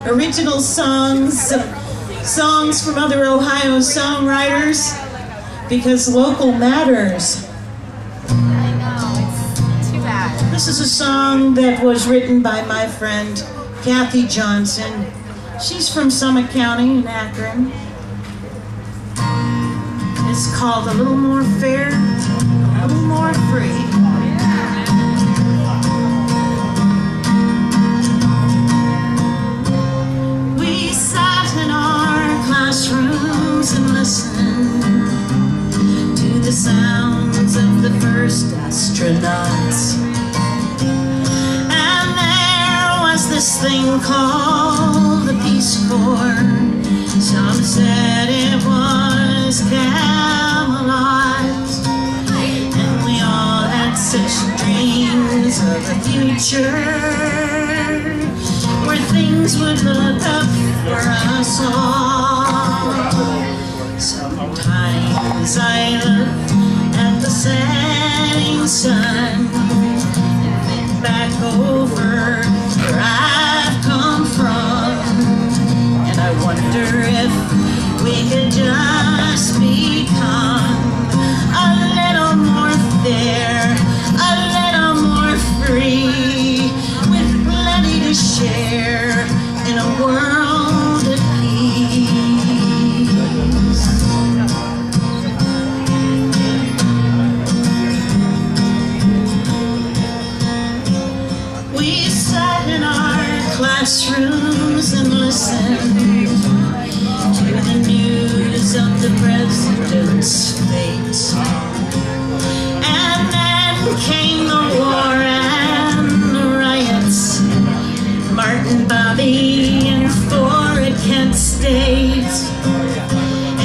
Original songs from other Ohio songwriters, because local matters. I know, it's too bad. This is a song that was written by my friend Kathy Johnson. She's from Summit County in Akron. It's called A Little More Fair, A Little More Free. And listen to the sounds of the first astronauts. And there was this thing called the Peace Corps. Some said it was Camelot, and we all had such dreams of a future where things would look up for us all. Sometimes I look at the setting sun and think back over where I've come from, and I wonder if we could just become a little more fair, a little more free, with plenty to share in a world at peace. We sat in our classrooms and listened to the news of the president's fate. And then came the war and the riots, Martin, Bobby, and Ford at Kent State.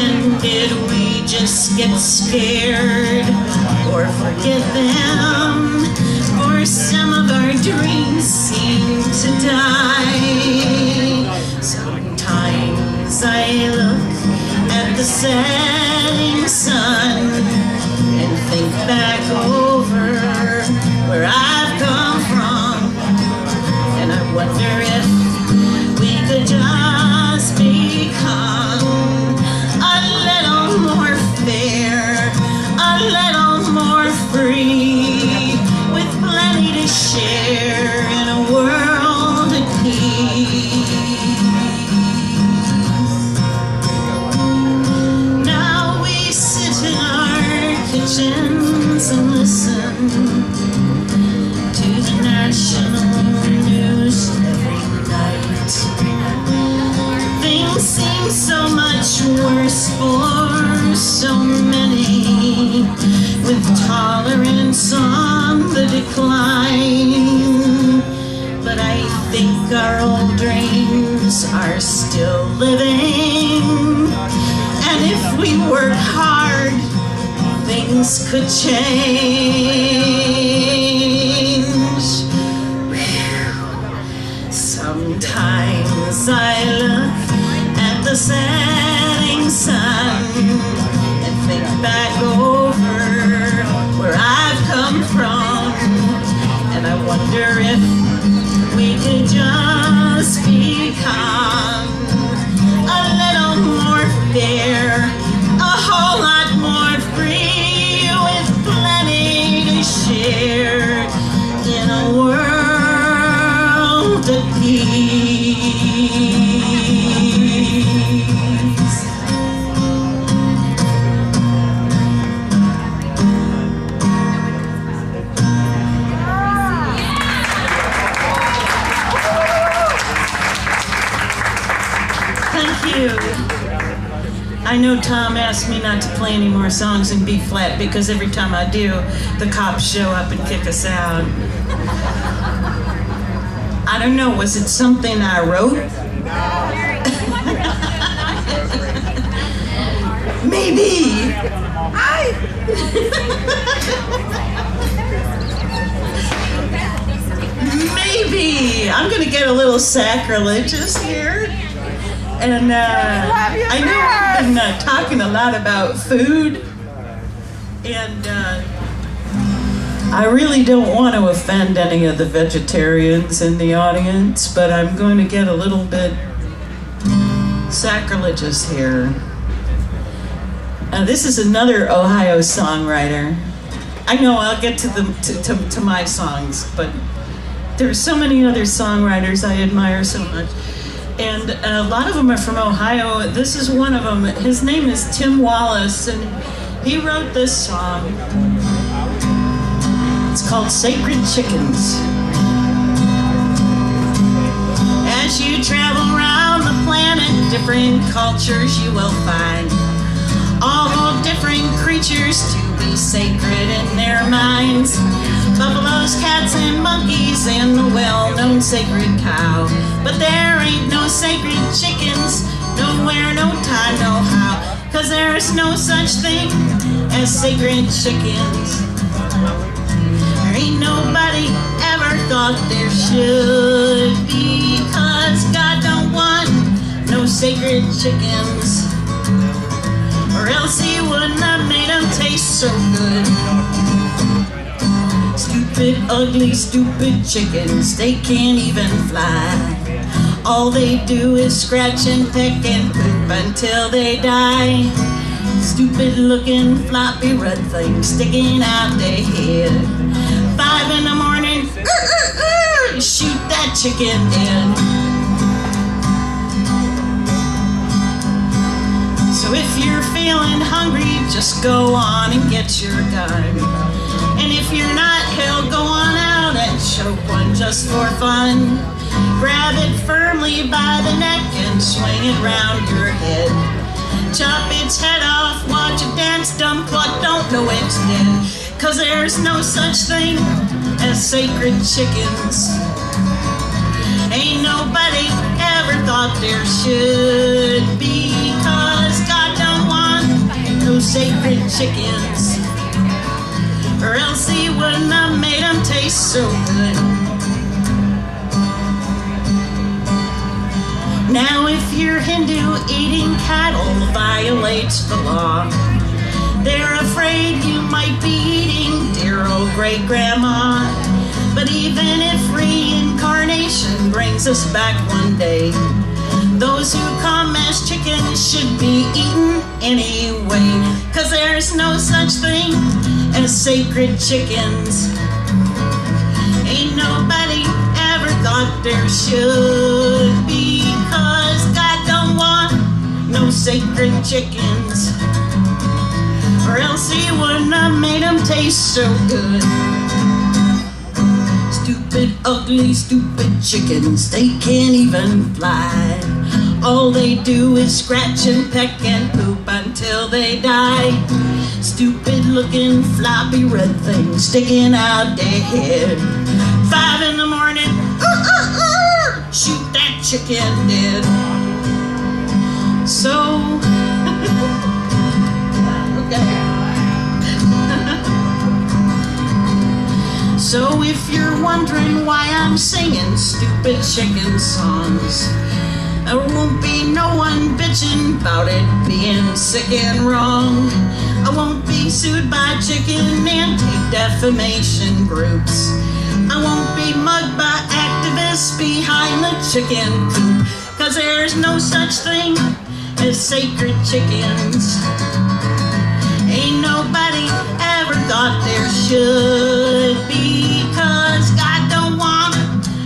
And did we just get scared or forget them? For some of our dreams seem to die. Sometimes I look at the setting sun and think back over where I've come from, and I wonder if we could just become a little more fair, a little more free, with plenty to share in a world at peace. Now we sit in our kitchens and listen to the national news every night. Things seem so much worse for so many, with tolerance on the decline. But I think our old dreams are still living, and if we work hard, things could change. Sometimes I look at the setting sun and think back over where I've come from, and I wonder if we could just become a little more fair, a whole lot more free, with plenty to share in a world at peace. I know Tom asked me not to play any more songs in B flat because every time I do, the cops show up and kick us out. I don't know, was it something I wrote? Maybe. Maybe. I'm gonna get a little sacrilegious here. And I know we've been talking a lot about food, and I really don't want to offend any of the vegetarians in the audience, but I'm going to get a little bit sacrilegious here. This is another Ohio songwriter. I know I'll get to my songs, but there's so many other songwriters I admire so much. And a lot of them are from Ohio. This is one of them. His name is Tim Wallace, and he wrote this song. It's called Sacred Chickens. As you travel around the planet, different cultures you will find. All different creatures to be sacred in their minds. Buffaloes, cats, and monkeys, and the well-known sacred cow. But there ain't no sacred chickens, nowhere, no time, no how. 'Cause there's no such thing as sacred chickens. There ain't nobody ever thought there should be, 'cause God don't want no sacred chickens, or else he wouldn't have made them taste so good. Stupid, ugly, stupid chickens, they can't even fly. All they do is scratch and peck and poop until they die. Stupid looking floppy red things sticking out their head. 5 in the morning, shoot that chicken dead. So if you're feeling hungry, just go on and get your gun. And if you're not, hell, go on out and choke one just for fun. Grab it firmly by the neck and swing it round your head. Chop its head off, watch it dance, dumb cluck, don't know it's dead. 'Cause there's no such thing as sacred chickens. Ain't nobody ever thought there should be, 'cause God don't want no sacred chickens, or else he wouldn't have made them taste so good. Now if you're Hindu, eating cattle violates the law. They're afraid you might be eating dear old great-grandma. But even if reincarnation brings us back one day, those who come as chickens should be eaten anyway. 'Cause there's no such thing as sacred chickens. Ain't nobody ever thought there should be, 'cause God don't want no sacred chickens, or else he wouldn't have made them taste so good. Stupid, ugly, stupid chickens, they can't even fly. All they do is scratch and peck and poop until they die. Stupid looking floppy red things sticking out their head. 5 in the morning, shoot that chicken dead. So, okay. So if you're wondering why I'm singing stupid chicken songs, there won't be no one bitching about it being sick and wrong. I won't be sued by chicken anti-defamation groups. I won't be mugged by activists behind the chicken coop. 'Cause there's no such thing as sacred chickens. Ain't nobody ever thought there should be, 'cause God don't want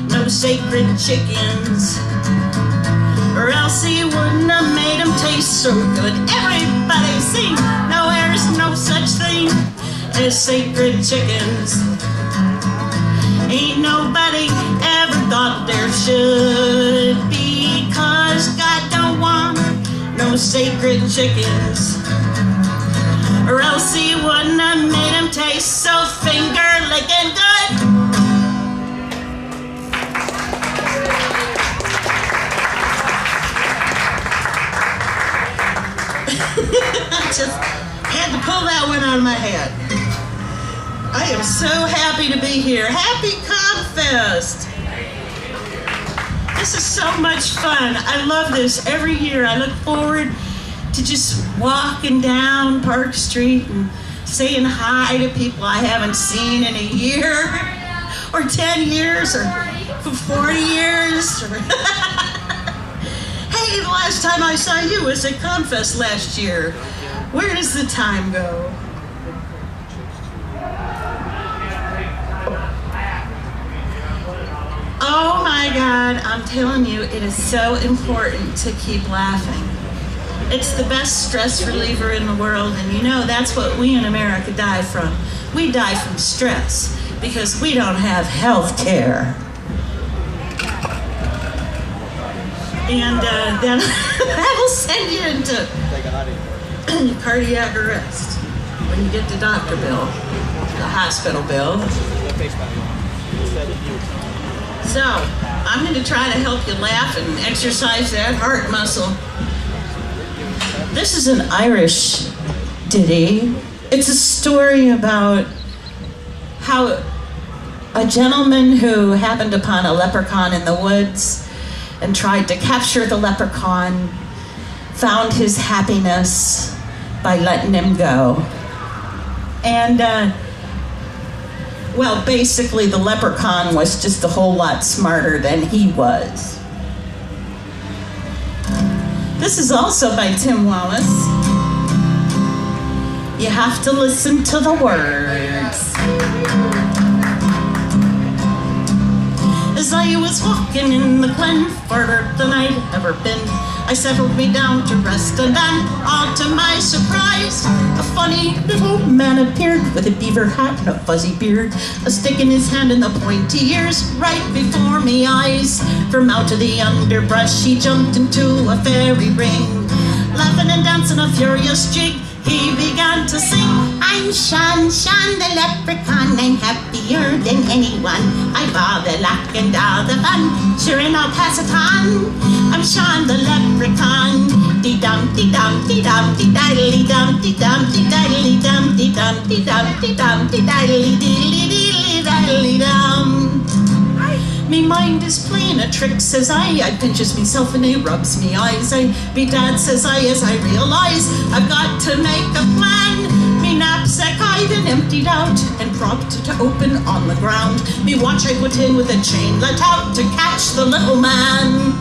no sacred chickens, or else he wouldn't have made them taste so good. Everybody sing! No, there's no such thing as sacred chickens. Ain't nobody ever thought there should be, 'cause God don't want no sacred chickens, or else he wouldn't have made them taste so finger-licking good. I just had to pull that one out of my head. I am so happy to be here. Happy ComFest! This is so much fun. I love this every year. I look forward to just walking down Park Street and saying hi to people I haven't seen in a year, or 10 years, or 40 years. Hey, the last time I saw you was at ComFest last year. Where does the time go? Oh my God, I'm telling you, it is so important to keep laughing. It's the best stress reliever in the world, and you know that's what we in America die from. We die from stress because we don't have health care. And then that'll send you into cardiac arrest when you get the doctor bill, the hospital bill. So, I'm going to try to help you laugh and exercise that heart muscle. This is an Irish ditty. It's a story about how a gentleman who happened upon a leprechaun in the woods and tried to capture the leprechaun found his happiness by letting him go. And well, basically the leprechaun was just a whole lot smarter than he was. This is also by Tim Wallace. You have to listen to the words. As I was walking in the glen further than I'd ever been, I settled me down to rest, and then, all to my surprise, a funny little man appeared with a beaver hat and a fuzzy beard, a stick in his hand and the pointy ears right before me eyes. From out of the underbrush he jumped into a fairy ring, laughing and dancing a furious jig. He began to sing, I'm Sean, Sean the leprechaun, I'm happier than anyone. I've all the luck and all the fun, sure and I'll pass it on. I'm Sean the leprechaun, dee-dum, dee-dum, dee-dum, dee-diddly-dum, dee-dum, dee-diddly-dum, dee-dum, dee-dum, dee-dum, dee-diddly-diddly-diddly-dum. Me mind is playing a trick, says I pinches myself and he rubs me eyes. Bedad, says I, as I realize I've got to make a plan. Me knapsack I'd emptied out and propped it open on the ground. Me watch I put in with a chain let out to catch the little man.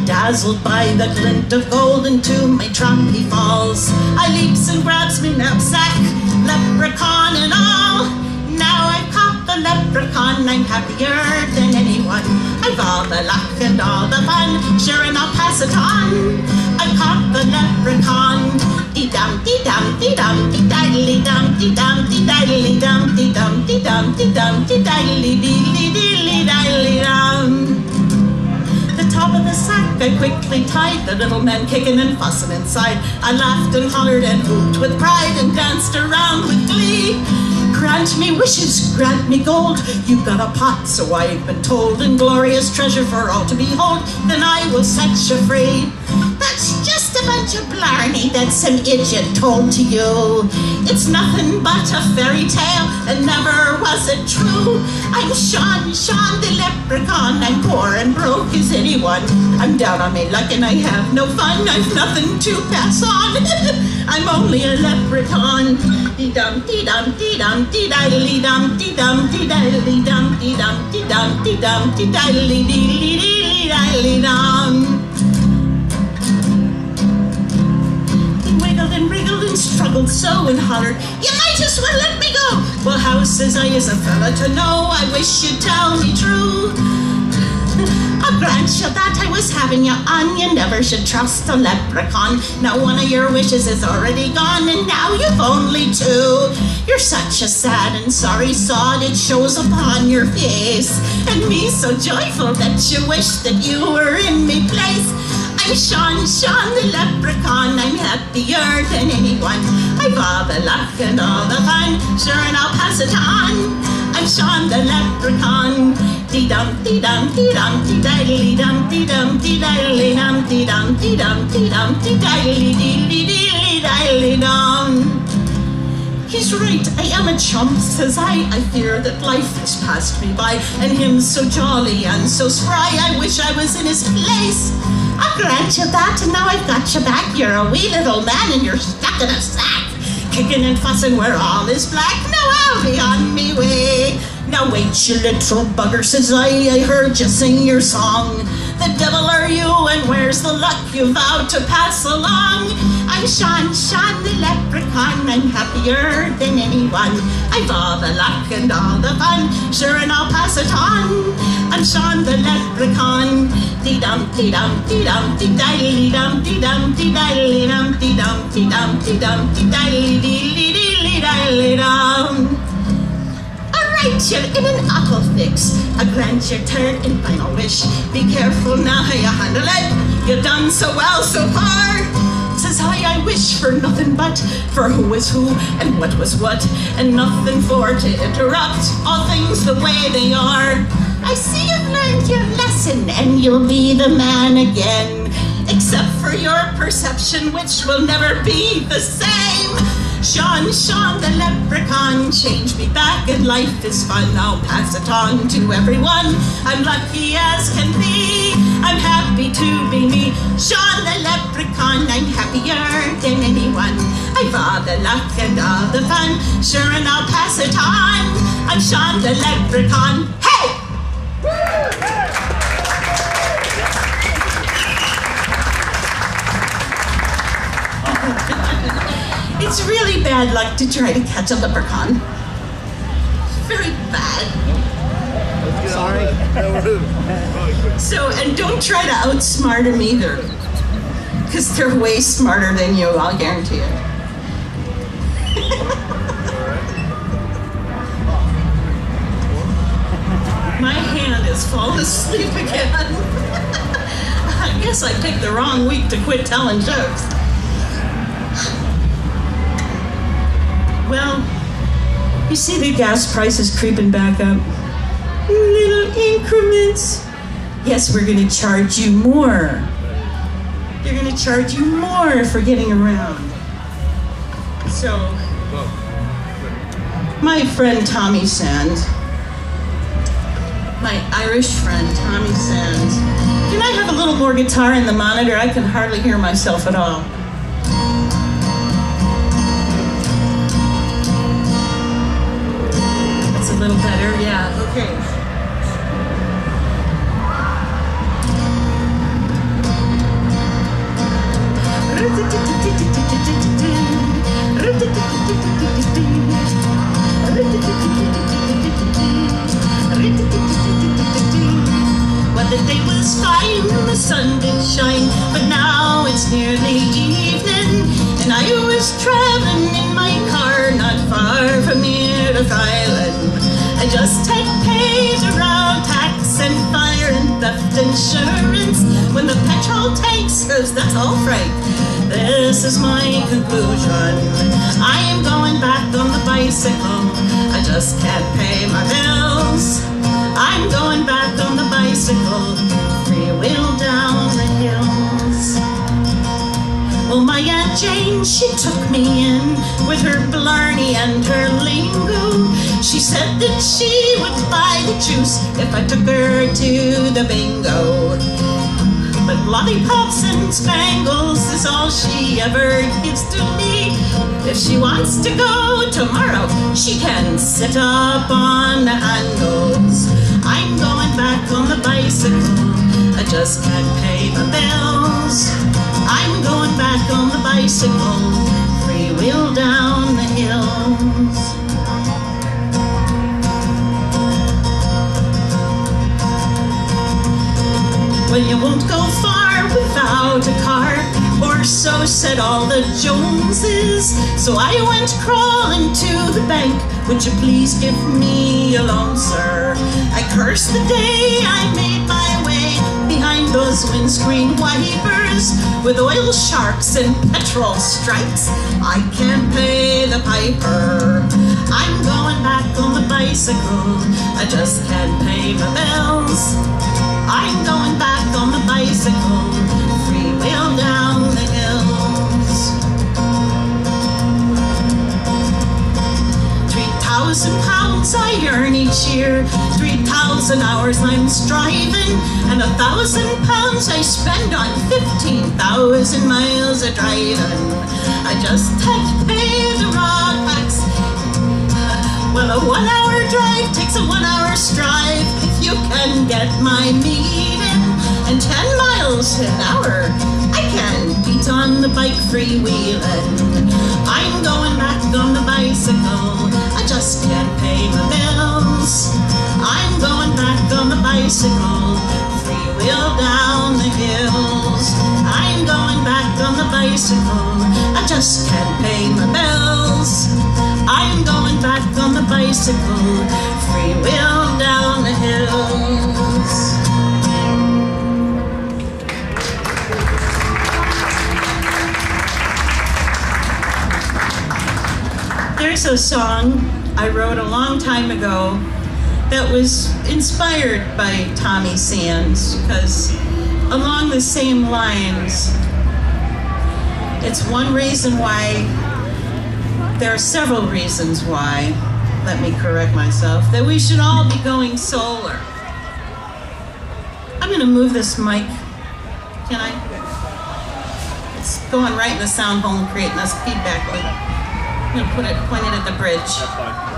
Dazzled by the glint of gold, into my trap he falls. I leaps and grabs me knapsack, leprechaun and all. Now I've caught the leprechaun, I'm happier than anyone. I've all the luck and all the fun, sure and I'll pass it on. I've caught the leprechaun, dee-dum, dee-dum, dee-dum, dee-diddly-dum, dee-dum, dee-diddly-dum, dee-dum, dee-dum, dee-dum, dee-diddly-dee-diddly-dee-diddly-dum. The top of the sack I quickly tied, the little man kicking and fussing inside. I laughed and hollered and whooped with pride and danced around with glee. Grant me wishes, grant me gold, you've got a pot, so I've been told, and glorious treasure for all to behold, then I will set you free. That's just a bunch of blarney that some idiot told to you. It's nothing but a fairy tale, and never was it true. I'm Sean, Sean the leprechaun, I'm poor and broke as anyone. I'm down on my luck and I have no fun, I've nothing to pass on. I'm only a leprechaun. Dee-dum, dee-dum, dee-dum, dee-diddly-dum, dee-dum, dee-diddly-dum, dee-dum, dee-dum, dee-dum, dee-diddly-dee-diddly-dee-diddly-dum. He wiggled and wriggled and struggled so and hollered, you might as well let me go. Well, how, says I, as a fella to know, I wish you'd tell me true. I'll grant you that I was having you on, you never should trust a leprechaun. Now one of your wishes is already gone, and now you've only two. You're such a sad and sorry sod, it shows upon your face, and me so joyful that you wish that you were in me place. I'm Sean, Sean the leprechaun, I'm happier than anyone. I've all the luck and all the fun, sure and I'll pass it on. I'm Sean the leprechaun, dee-dum, dee-dum, dee-dum, dee-diddly-dum, dee-dum, dee-diddly-dum, dee-dum, dee-dum, dee-dum, dee-diddly-dee-diddly-dee-diddly-dum. He's right, I am a chump, says I fear that life has passed me by, and him so jolly and so spry, I wish I was in his place. I'll grant you that, and now I've got you back, you're a wee little man and you're stuck in a sack. kicking and fussing where all is black. Now I'll be on me way. Now wait, you little bugger, says I heard you sing your song. The devil are you, and where's the luck you vowed to pass along? I'm Sean the leprechaun, I'm happier than anyone. I've all the luck and all the fun, sure, and I'll pass it on. I'm Sean the leprechaun. Dee-dum, dee-dum, dee-dum, dee-dum, dee-dum, dee-dum, dee-dum, dee-dum, dee-dum, dee-dum. Alright, you're in an awful fix. I grant your third and final wish. Be careful now how you handle it. You've done so well so far. Says I wish for nothing but for who was who and what was what, and nothing for to interrupt all things the way they are. I see you've learned your lesson and you'll be the man again, except for your perception, which will never be the same. Sean the leprechaun, change me back and life is fun. I'll pass it on to everyone. I'm lucky as can be. I'm happy to be me. Sean the leprechaun, I'm happier than anyone. I've all the luck and all the fun, sure, and I'll pass it on. I'm Sean the leprechaun. Hey! It's really bad luck to try to catch a leprechaun. Very bad. Sorry. So, and don't try to outsmart them either, because they're way smarter than you, I'll guarantee it. My hand is falling asleep again. I guess I picked the wrong week to quit telling jokes. Well, you see the gas prices creeping back up. Little increments. Yes, we're going to charge you more. They're going to charge you more for getting around. So, my friend Tommy Sands, my Irish friend Tommy Sands, can I have a little more guitar in the monitor? I can hardly hear myself at all. A little better, yeah, okay. Well, the day was fine, the sun did shine, but now it's nearly evening, and I was traveling in my car not far from Nearth Island. I just had paid around tax and fire and theft insurance. When the petrol tank says that's all right, this is my conclusion. I am going back on the bicycle. I just can't pay my bills. I'm going back on the bicycle, freewheel down the hills. Well, my Aunt Jane, she took me in with her blarney and her lingo. She said that she would buy the juice if I took her to the bingo. But lollipops and spangles is all she ever gives to me. If she wants to go tomorrow, she can sit up on the handles. I'm going back on the bicycle, I just can't pay my bills. I'm going back on the bicycle, freewheel down the hills. Well, you won't go far without a car, or so said all the Joneses. So I went crawling to the bank. Would you please give me a loan, sir? I cursed the day I made my way behind those windscreen wipers with oil sharks and petrol strikes. I can't pay the piper. I'm going back on the bicycle, I just can't pay my bills. I'm going back on the bicycle, freewheel down the hills. 3,000 pounds pounds I earn each year, 3,000 hours I'm striving, and 1,000 pounds I spend on 15,000 miles of driving. I just had to pay the raw tax. Well, a 1 hour drive takes a 1 hour strive. If you can get my meaning, and 10 miles an hour, I can beat on the bike freewheeling. I'm going back on the bicycle, I just can't pay my bills. I'm going back on the bicycle, freewheel down the hills. I'm going back on the bicycle, I just can't pay my bills. I'm going back on the bicycle, freewheel down the hills. There's a song I wrote a long time ago that was inspired by Tommy Sands, because along the same lines, it's one reason why, there are several reasons why, let me correct myself, that we should all be going solar. I'm gonna move this mic, can I? It's going right in the sound hole and creating this feedback loop. I'm gonna point it at the bridge. That's fine.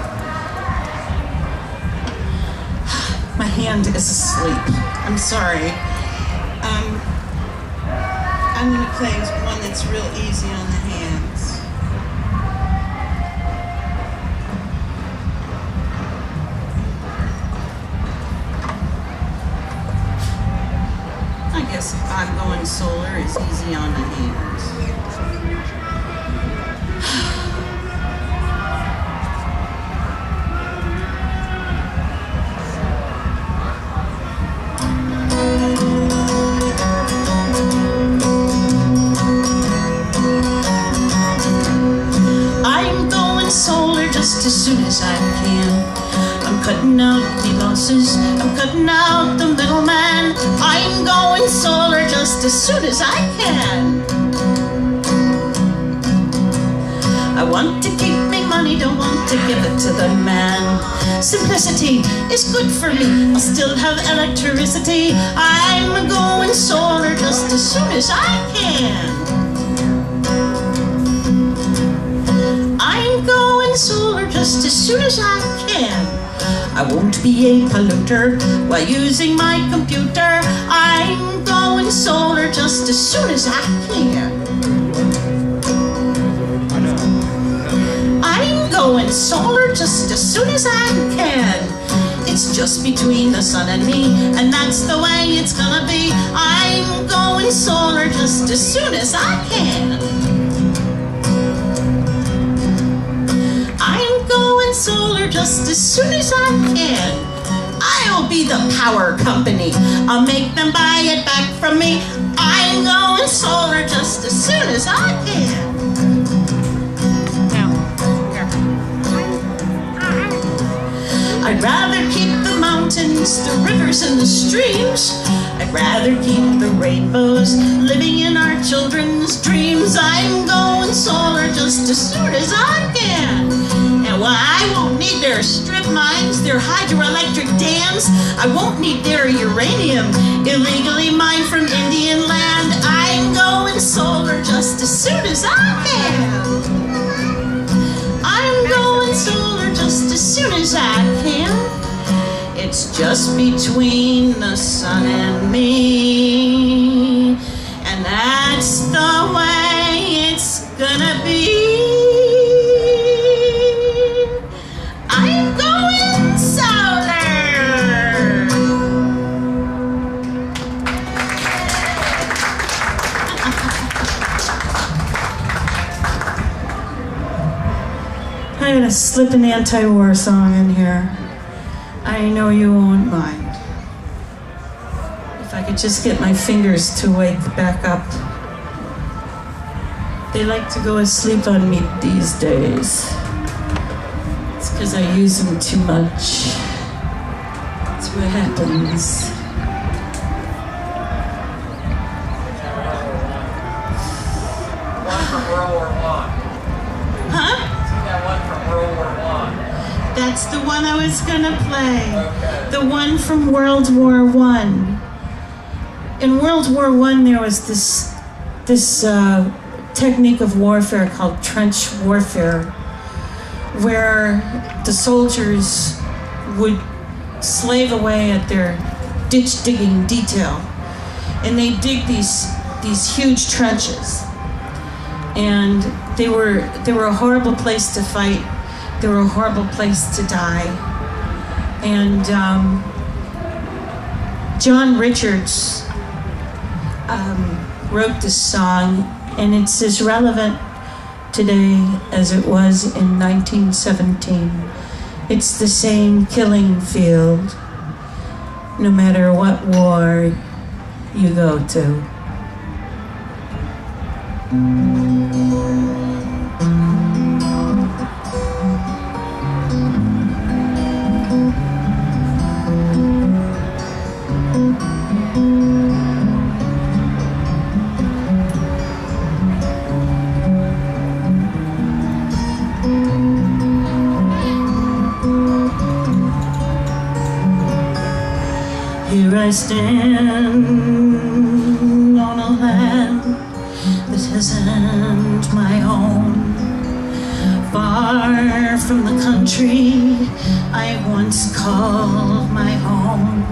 My hand is asleep. I'm sorry. I'm gonna play one that's real easy on the hands. I guess I'm going solar is easy on the hands. As soon as I can, I'm cutting out the losses, I'm cutting out the middleman. I'm going solar just as soon as I can. I want to keep me money, don't want to give it to the man. Simplicity is good for me, I'll still have electricity. I'm going solar just as soon as I can. Solar just as soon as I can. I won't be a polluter while using my computer. I'm going solar just as soon as I can. I'm going solar just as soon as I can. It's just between the sun and me, and that's the way it's gonna be. I'm going solar just as soon as I can. Solar just as soon as I can. I'll be the power company, I'll make them buy it back from me. I'm going solar just as soon as I can. Now, here. I'd rather keep the mountains, the rivers and the streams. I'd rather keep the rainbows living in our children's dreams. I'm going solar just as soon as I can. Well, I won't need their strip mines, their hydroelectric dams. I won't need their uranium illegally mined from Indian land. I'm going solar just as soon as I can. I'm going solar just as soon as I can. It's just between the sun and me, and that's the way it's gonna be. I'm gonna slip an anti-war song in here. I know you won't mind. If I could just get my fingers to wake back up. They like to go asleep on me these days. It's because I use them too much. That's what happens. It's the one I was gonna play. The one from World War I. In World War I, there was this technique of warfare called trench warfare, where the soldiers would slave away at their ditch digging detail, and they dig these huge trenches, and they were a horrible place to fight. They were a horrible place to die. And John Richards wrote this song, and it's as relevant today as it was in 1917. It's the same killing field, no matter what war you go to. Here I stand on a land that isn't my own, far from the country I once called my home.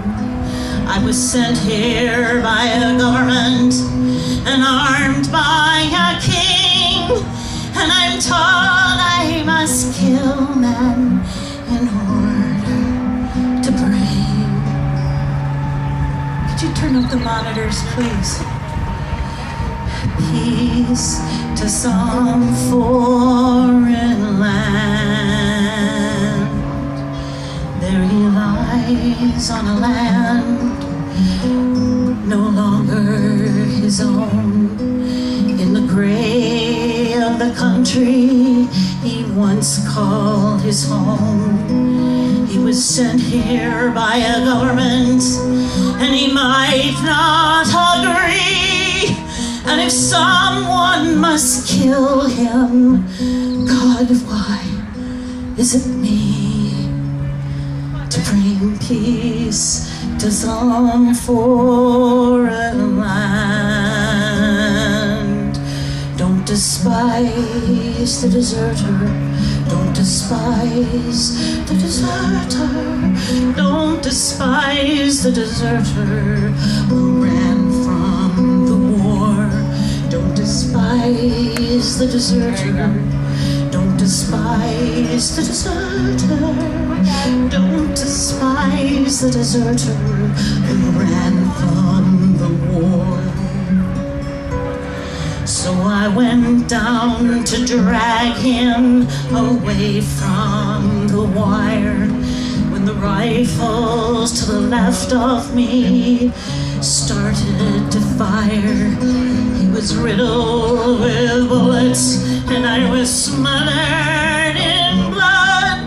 I was sent here by a government and armed by a king, and I'm told I must kill men in order to bring. Could you turn up the monitors, please? Peace to some foreign land. There he lies on a land no longer his own, in the gray of the country he once called his home. He was sent here by a government, and he might not agree. And if someone must kill him, God, why is it me? To bring peace to some foreign land. Don't despise the deserter. Don't despise the deserter. Don't despise the deserter who ran from the war. Don't despise the deserter. Don't despise the deserter. Don't despise the deserter who ran from the war. So I went down to drag him away from the wire, when the rifles to the left of me started to fire. He was riddled with bullets, and I was smothered in blood,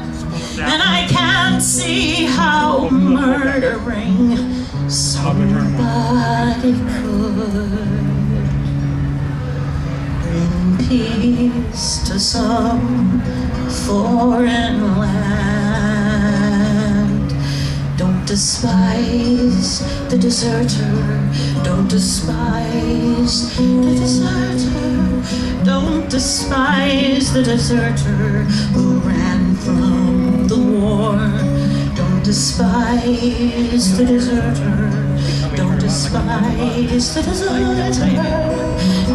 and I can't see how murdering somebody could. Bring peace to some foreign land. Don't despise the deserter. Don't despise the deserter. Don't despise the deserter who ran from the war. Don't despise the deserter. Don't despise the deserter.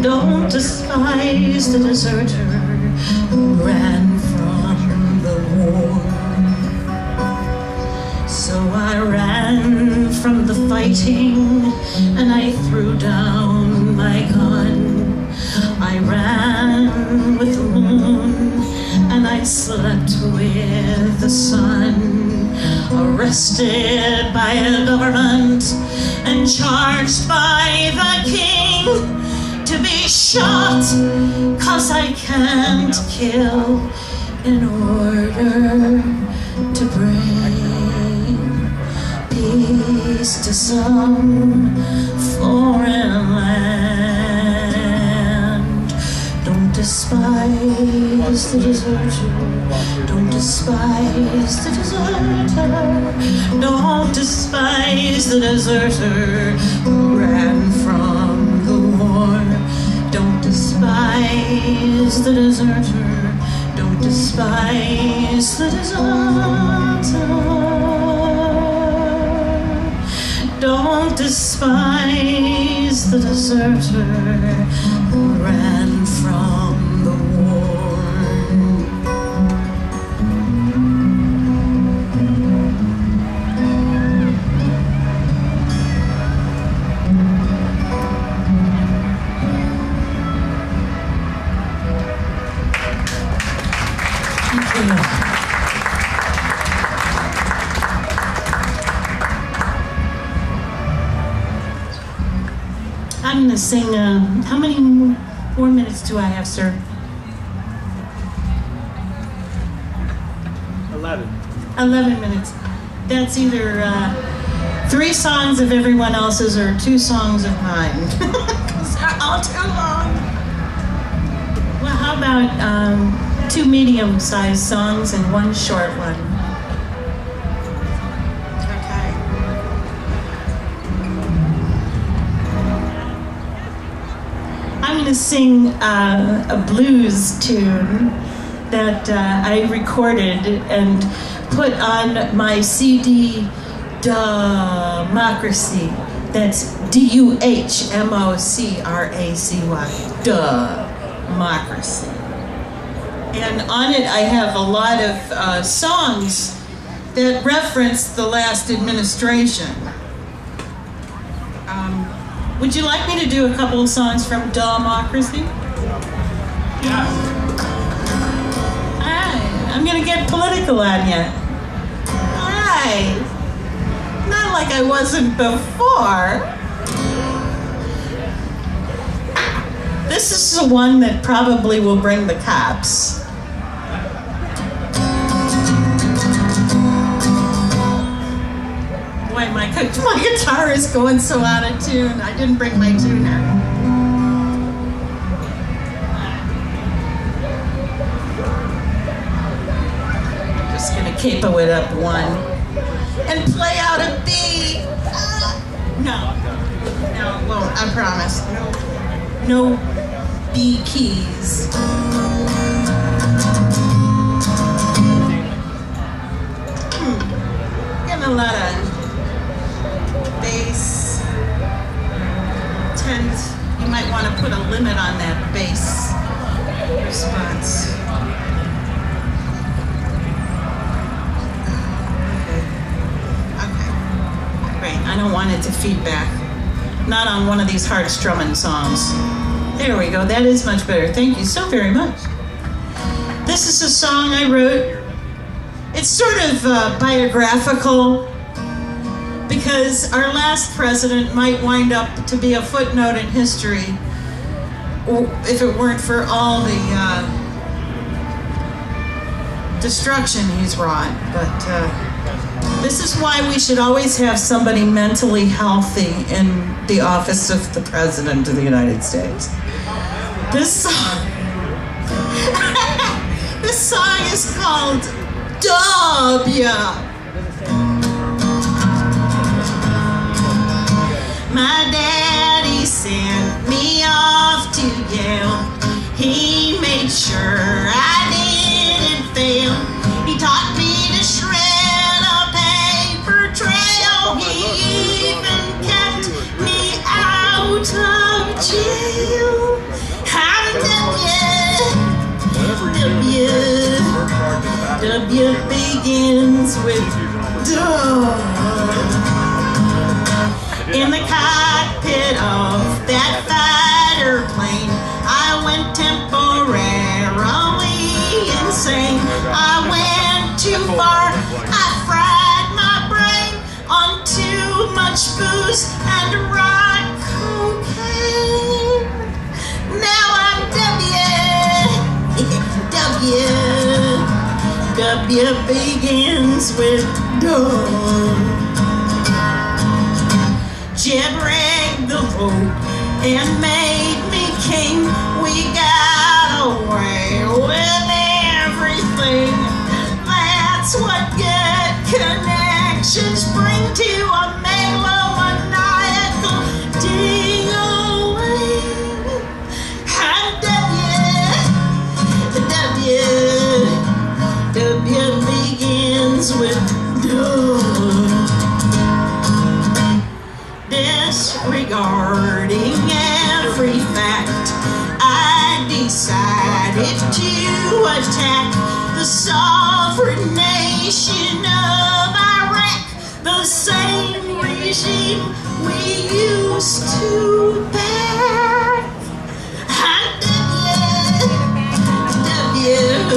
Don't despise the deserter who ran from the war. So I ran from the fighting, and I threw down my gun. I ran with the moon, and I slept with the sun. Arrested by a government and charged by the king to be shot, 'cause I can't kill in order to bring peace to some foreign land. Don't despise the deserter. Don't despise the deserter. Don't despise the deserter who ran from the war. Don't despise the deserter. Don't despise the deserter. Don't despise the deserter who ran from the war. Thank you. I'm going to sing, how many more minutes do I have, sir? 11. 11 minutes. That's either 3 songs of everyone else's or 2 songs of mine. Because they're all too long. Well, how about 2 medium-sized songs and 1 short one? I'm going to sing a blues tune that I recorded and put on my CD, Democracy. That's D-U-H-M-O-C-R-A-C-Y. Democracy. And on it I have a lot of songs that reference the last administration. Would you like me to do a couple of songs from Democracy? Yes. I'm gonna get political on you. Alright. Not like I wasn't before. This is the one that probably will bring the cops. Boy, my guitar is going so out of tune. I didn't bring my tuner. I'm just gonna capo it up 1 and play out a B. No, it won't. I promise. No B keys. Getting a lot of bass. You might want to put a limit on that bass response. Okay. Great. I don't want it to feedback. Not on one of these hard strumming songs. There we go. That is much better. Thank you so very much. This is a song I wrote. It's sort of biographical, because our last president might wind up to be a footnote in history if it weren't for all the destruction he's wrought. But this is why we should always have somebody mentally healthy in the office of the President of the United States. This song, this song is called W. My daddy sent me off to Yale. He made sure I didn't fail. He taught me to shred a paper trail. He even kept me out of jail. I'm W begins with duh. In the cockpit of that fighter plane, I went temporarily insane. I went too far, I fried my brain on too much booze and rock cocaine. Now I'm W begins with duh. Jeb rigged the vote and made me king. We got away with should spring to a melomaniacal ding-a-ling. And W begins with duh. Disregarding every fact, I decided to attack the sovereign nation of Iraq, the same regime we used to back. And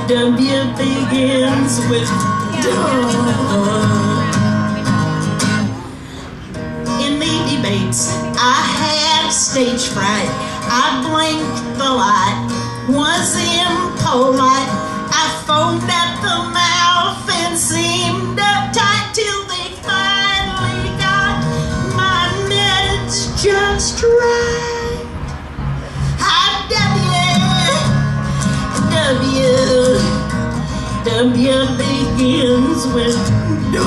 W begins with duh. In the debates, I had stage fright. I blinked the light, was impolite. I foamed at the mouth and seemed uptight till they finally got my meds just right. W begins with duh.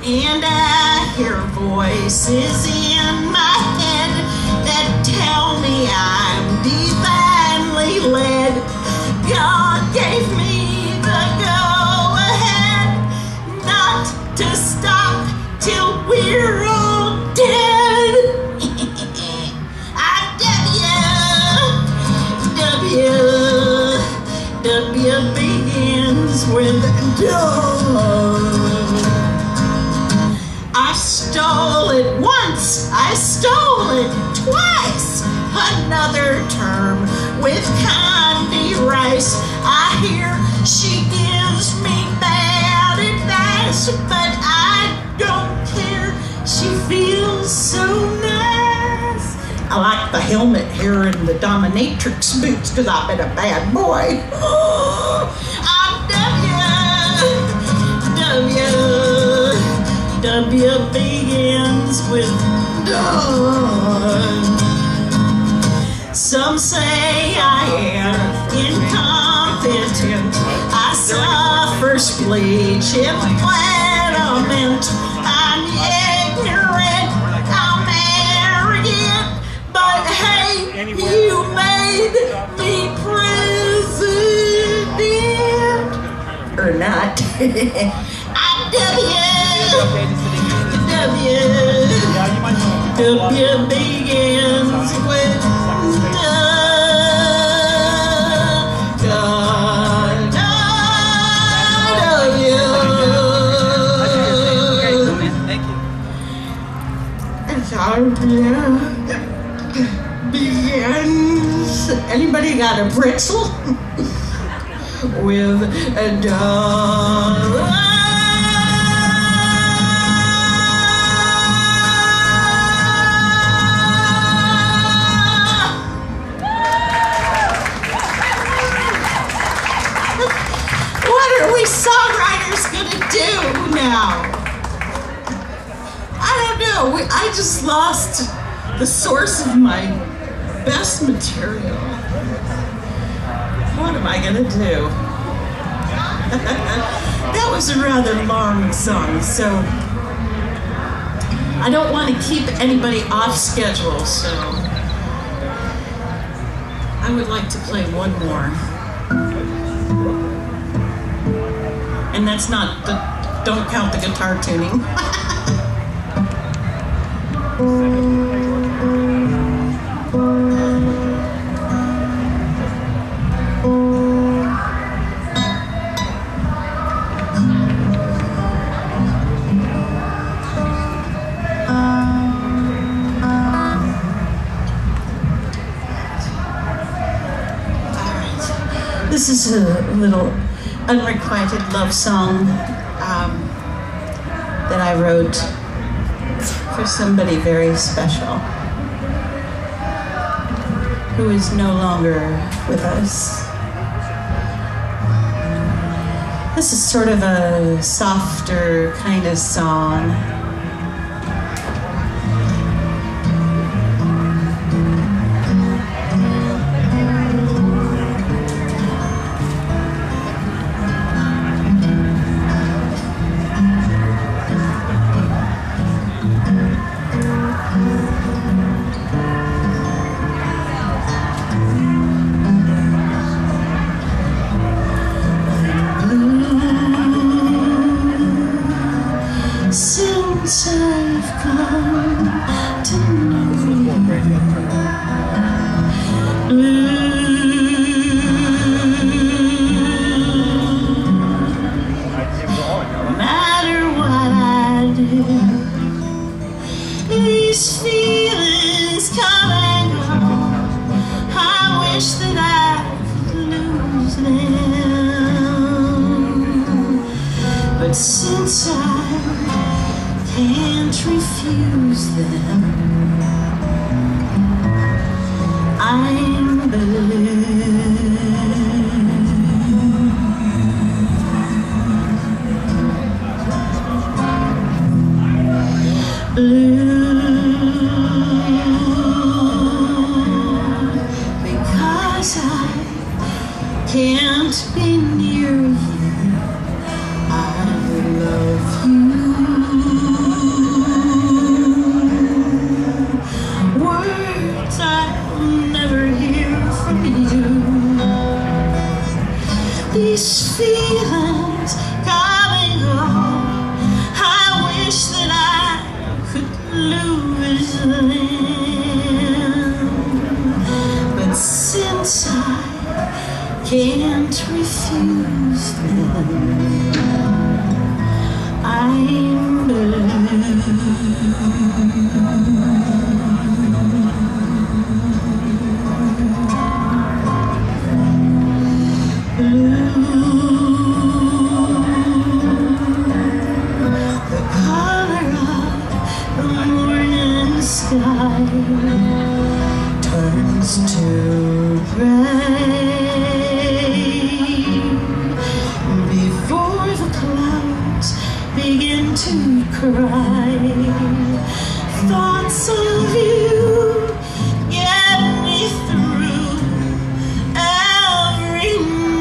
And I hear voices in my head that tell me I'm divinely led. God gave me the go-ahead not to stop till we're all dead. W begins with duh. I stole it once, I stole it twice. Another term with Condi Rice. I hear she gives me bad advice, but I don't care. She feels so nice. I like the helmet hair and the dominatrix boots because I've been a bad boy. Oh, I'm W begins with duh. Some say I am incompetent. I suffer speech impediment. I'm ignorant. I'm arrogant. But hey, you made me president. Or not. I'm W begins with begins. Anybody got a pretzel? With a duh. Songwriters gonna do now? I don't know. I just lost the source of my best material. What am I gonna do? That was a rather long song, so I don't want to keep anybody off schedule, so I would like to play one more. And that's not the, don't count the guitar tuning. This is a little unrequited love song that I wrote for somebody very special who is no longer with us. This is sort of a softer kind of song. these feelings coming on. I wish that I could lose them, but since I can't refuse them, I'm blue. Because I can't be near you. I love you. Words I'll never hear from you. These feelings coming on. I wish that I could lose them, but since I can't refuse them, I'm blue. The color of the morning sky turns to gray before the clouds begin to cry. Thoughts of you get me through every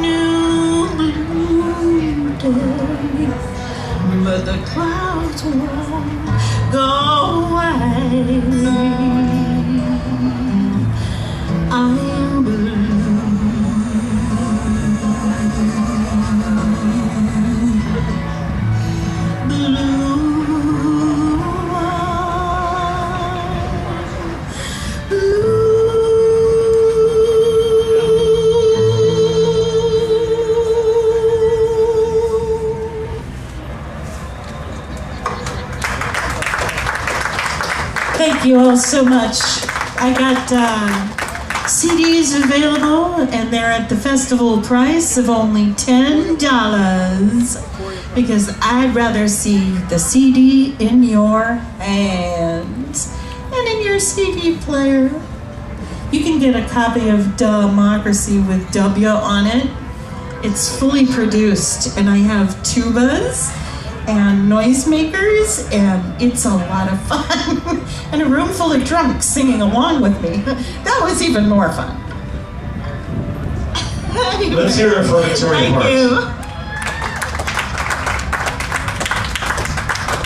new blue day, but the clouds won't go away. I'm blue. Thank you all so much. I got CDs available, and they're at the festival price of only $10, because I'd rather see the CD in your hands and in your CD player. You can get a copy of Democracy with W on it. It's fully produced, and I have tubas and noisemakers, and it's a lot of fun. And a room full of drunks singing along with me. That was even more fun. Let's hear it for Victoria Parks. Thank you.